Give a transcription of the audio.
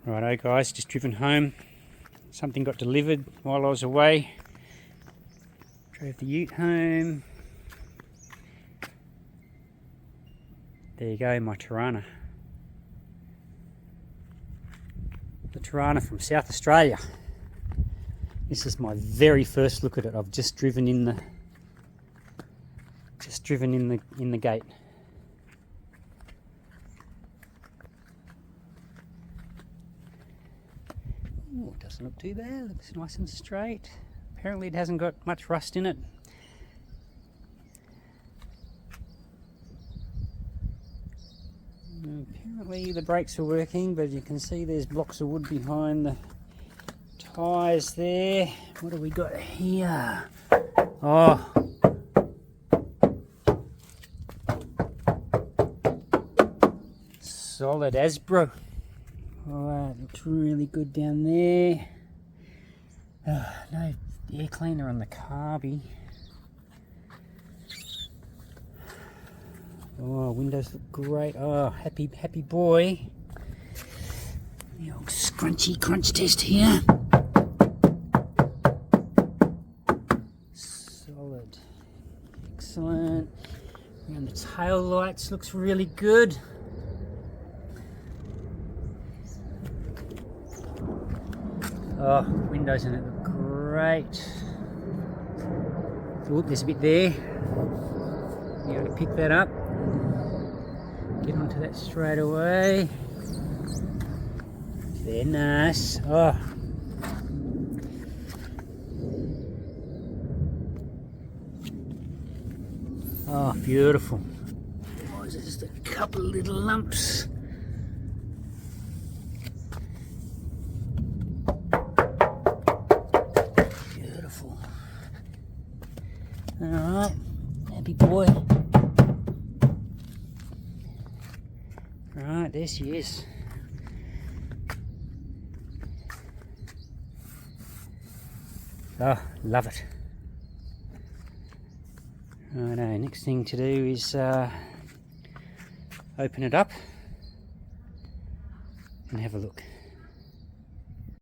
Righto guys, just driven home. Something got delivered while I was away. Drove the ute home. There you go, my Torana. The Torana from South Australia. This is my very first look at it. I've just driven in the gate. Oh, it doesn't look too bad. Looks nice and straight. Apparently it hasn't got much rust in it. Apparently the brakes are working, but you can see there's blocks of wood behind the tyres there. What have we got here? Oh, solid Asbro. Oh, that looks really good down there. No air cleaner on the carby. Oh, windows look great. Oh, happy boy. The old scrunchy crunch test here. Solid. Excellent. Around the tail lights looks really good. Oh, windows in it look great. Oh, there's a bit there. You got to pick that up. Get onto that straight away. They're nice. Oh. Oh, beautiful. Oh, there's just a couple of little lumps. Beautiful. Alright, happy boy. Right, there she is. Oh, love it. Righto, next thing to do is open it up and have a look.